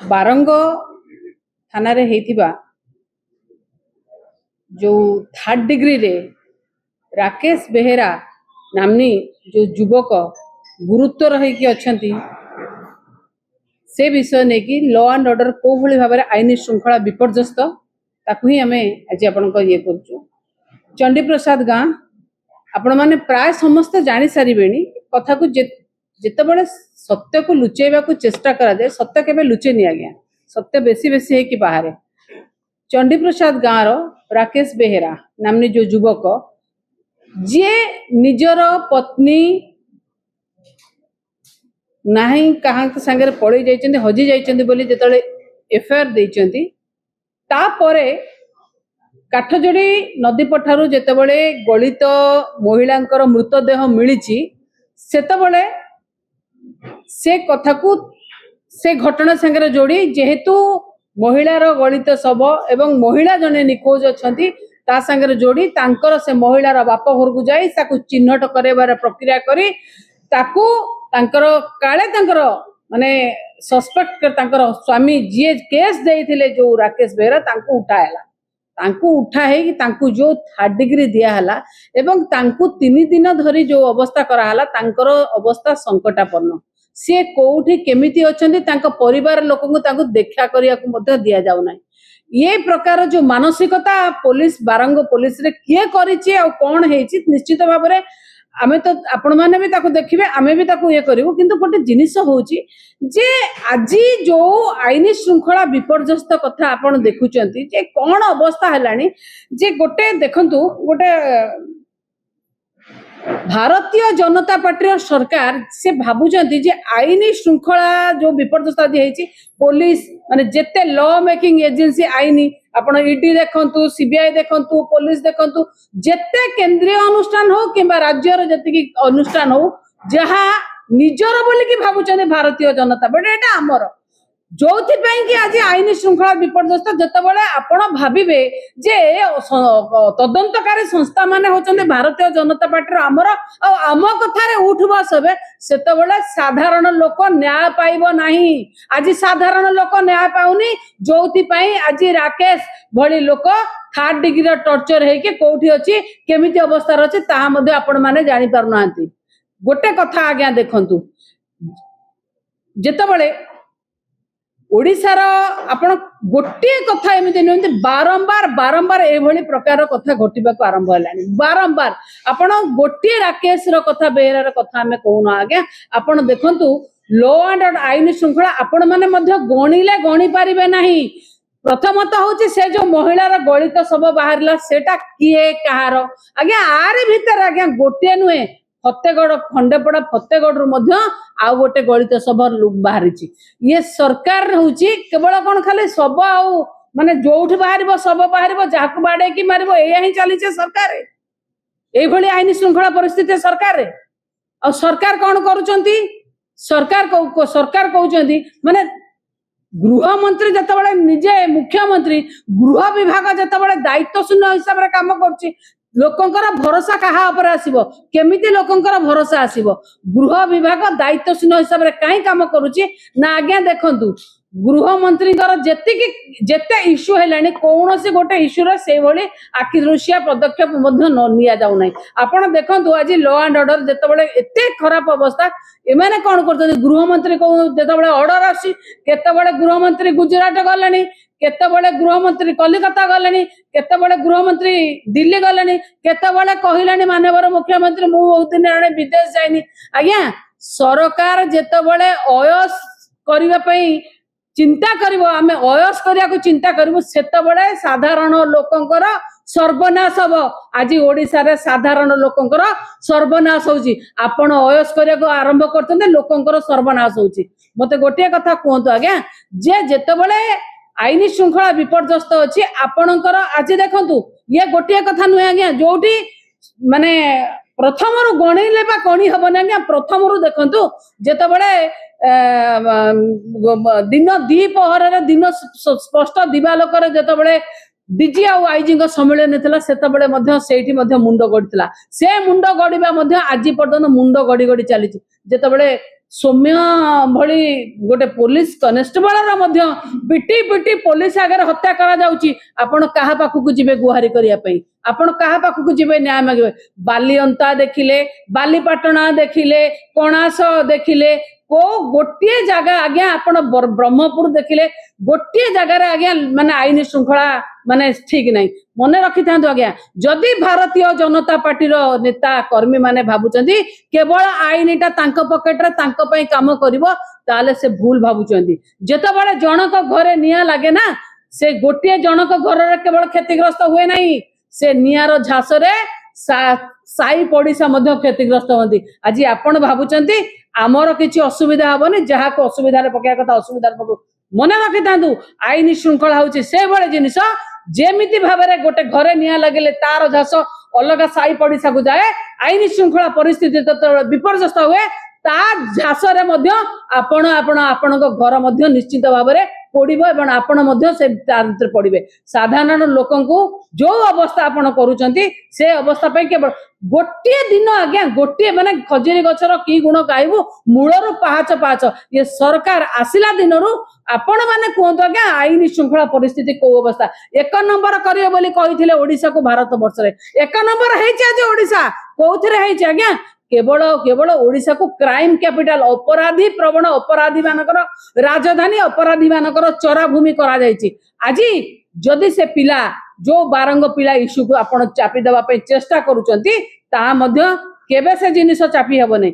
बारंग थाना रे हेतिबा जो 3rd डिग्री रे राकेश बेहेरा नामनी जो युवक गुरुत्वर होइकी अछंती से विषय ने कि लॉ एंड ऑर्डर को भली भाव में आईन श्रृंखला विपर्यस्त ताकू ही आम आज आपण ये कर चंडी प्रसाद गाँ आपण मैंने प्राय समस्त जानी सारे कथा को जिते बड़े सत्य को लुचेवा को चेष्टा करा जाए सत्य केबे लुचे नहीं आज्ञा सत्य बेसी बेसी है कि बाहर चंडी प्रसाद गाँव राकेश बेहेरा नामनी जो युवक जी निजर पत्नी नहीं कहाँ सांगे पड़े जाइए हजि जाइए बोली जिते एफआईआर देइचंती तापरे काठजोड़ी नदी पठारू जेतेबेले गलित महिलांकर मृतदेह मिली सेतेबेले से कथा को से घटना सांगे जोड़ी जेहेतु महिलार गलित शव एवं महिला जने निखोज अछंती ता सांगे जोड़ी तांकर से महिलार बाप घर को जाई ताकू चिन्हट करबार प्रक्रिया करी ताकू तांकर काले तांकर माने सस्पेक्ट तांकर स्वामी जी केस देइथिले जो राकेश बेहेरा तांको उठायला तांको उठा है कि तांको जो 3rd डिग्री दिया हला एवं तांको 3 दिन धरी जो अवस्था करा हला तांकर अवस्था संकटापन्न सी कोठी केमिति अछंती तांको परिवार लोक को तांको देखा करिया को मध्य दिया जाउ नै ये प्रकार जो मानसिकता पुलिस बारंग पुलिस रे किए करिछि आ कोन हेछि निश्चित भाव रे आमे तो आपण माने भी ताको देखिबे आमे भी ताको ये करिवो किंतु गोटे जिनिस होउछि जे आजी जो आईन श्रृंखला विपर्यस्त कथा आपण देखुचंती जे कोन अवस्था हलानी जे गोटे देखंतु गोटे भारतीय जनता पार्टी सरकार से भाबुचंती जे आईन श्रृंखला जो विपर्यस्त आदि हेछि पुलिस माने जेते लॉ मेकिंग एजेंसी आईन आपण ईडी देखंतु सीबीआई देखंतु पुलिस देखंतु जेते केंद्रीय अनुष्ठान हो किंबा राज्यर जति अनुष्ठान हो जहा निजर बोली कि भाबुचंती भारतीय जनता पार्टी एटा हमर जोथि पई कि आज आईन श्रृंखला विपर्यस्त जतबेले आपण भाबिबे जे तदंतकारी संस्था माने होचंते भारतीय जनता पार्टी आमर आम कथारे उठ बस हेबे सेतबेले साधारण लोक न्याय पाइबो नाही आज साधारण लोक न्याय पाउनी जोथि पई आज राकेश भली लोक 3rd डिग्री टॉर्चर हे के कोठी अछि केमिति अवस्था अछि ता मध्ये आपण माने जानि पारु नांती गोटे कथा आज्ञा देखंतु जेतबेले ओडिशार आपण गोटे कथा एमती नुहति बारंबार बारंबार एभली प्रकार कथा घटिबा को आरंभ हलानी बारंबार आपण गोटे राकेश रो कथा बेहेरार कथा हमें कहूना आज्ञा आपण देखंतु लॉ एंड ऑर्डर आईन श्रृंखला आपण माने मध्य गणिले गणि पारिबे नाही प्रथमत होची से जो महिलार गलित सब बाहरला सेटा किए कहार आज्ञा आरे भीतर आज्ञा गोटे नुहे फतेगढ़ खंडेपड़ा फतेगढ़ रु आउ गोटे गलित सब बाहरी ये सरकार होची केवल कौन खाली सब आउ माने जोठ बाहर सब बाहर जहां बाड़े की मारिबो एया ही चली सरकार ए भली आईन श्रृंखला परिस्थिति सरकार आ सरकार कौन करूचंती सरकार कहउचंती माने गृह मंत्री जतबेले निजे मुख्यमंत्री गृह विभाग जतबेले दायित्व शून्य हिसाब रे काम करछि लोकंकर भरोसा कहा ऊपर आसीबो केमिति लोकंकर भरोसा आसीबो गृह विभाग दायित्व शून्य हिसाब रे काई काम करूची ना आज्ञा देखंतु गृह मंत्री जेते इश्यू हेलानी कौनसी गोटे इश्यू रे से भली आखि दृश्य पदक्षेप मध्य न निया जाउ नै आपण देखंतु आज लॉ एंड ऑर्डर जेतेबेले एते खराब अवस्था एमाने कोन करते गृह मंत्री को जेतेबेले ऑर्डर आसी केतेबेले गृह मंत्री गुजरात गलेनी केतेबेले गृह मंत्री कलिकता गलेनी केतेबेले गृह मंत्री दिल्ली गलेनी केतेबेले कहिलानी माननीय मुख्यमंत्री मु बहुत दिन आने विदेश जाइनी आज्ञा सरकार जेतेबेले अयस करिवा पई चिंता करिवो आमे अयस करिया को चिंता करिवो सेतेबेले साधारण लोकंकर सर्वनाश हबो आज ओडिसा रे साधारण लोकंकर सर्वनाश होउची आपण अयस करिया को आरंभ करतते लोकंकर सर्वनाश होउची मते गोटे कथा कहंतु आज्ञा जे जेतेबेले आईन श्रृंखला विपर्यस्त अच्छी आपणकर आज देखंतु ये गोटे कथा नुहे आज्ञा जोटी माने प्रथम रु गणिले बा गणि हबन आज्ञा प्रथम रु देखंतु जेतेबेले दिन द्विपहर रे दिन स्पष्ट दिवालोक रे जेतेबेले डीजी आ आईजी सम्मेलन थिला सेतेबेले मध्य सेठी मध्य मुंड गडितला से मुंड गडिबा मध्य आज पर्यंत मुंड गडी गडी चली जेतेबेले सौम्य भली गोटे पुलिस कनेस्टेबल पिटी पिटी पुलिस आगे हत्या करा जाउची आपण कहा पाखु जीवे गुहारी करिया पई आपण कहा पाखु जीवे न्याय मागे बालीअंता देखिले बालीपाटना देखिले कणास देखिले को गोटे जगह आज्ञा आपण ब्रह्मपुर देखिले गोटे जगार आज्ञा माने आईन श्रृंखला माने ठीक नहीं मन रखी था आज्ञा जदि भारतीय जनता पार्टी नेता कर्मी माने भाबुचंदी केवल आईनटा तांको पॉकेट रे तांको पई काम करिवो ताले से भूल भाबुचंदी जेतबेले जनक घरे निया लागे ना से गोटे जनक घर रे केवल क्षतिग्रस्त हुए नहीं से नियार झास रे साई पड़िशा मध्य क्षतिग्रस्त होती आज आपण भाबुचंदी आमर किसी असुविधा हेनी जहाँ को असुविधा पकड़ा कथा असुविधा मन रखी था आईन श्रृंखला हूँ से भाई जिनिस जेमिति भाव में गोटे घरे निया लगे तार झास अलग साई पड़िशा को जाए आईन श्रृंखला परिस्थिति तो विपर्यस्त हुए ता झास आपण घर निश्चित भाव में पड़िबो एवं आपण से पड़े साधारण लोक जो अवस्था आपण करुचंती से अवस्था पे केवल गोटे दिन आज्ञा गोटे माने खजुरी गछर की गुण गाइबु मूलर पाहाच पाहाच ये सरकार आसिला दिन आपण माने कहतो आज्ञा आईन श्रृंखला परिस्थिति को अवस्था एक नंबर करियो बोली कहिथिले ओडिसा को भारत वर्ष रे एक नंबर हेछि आज ओडिसा कोउथरे हेछि आज्ञा केवल केवल ओडिशा को क्राइम कैपिटल अपराधी प्रवण अपराधी मानकर राजधानी अपराधी मानकर चराभूमि करा जायछि आज जदि से पिला जो बारंग पिला इश्यू को आपण चापी देबा पे चेष्टा करूचंती ता मध्य केबे से जिनिस चापी हेबो नै।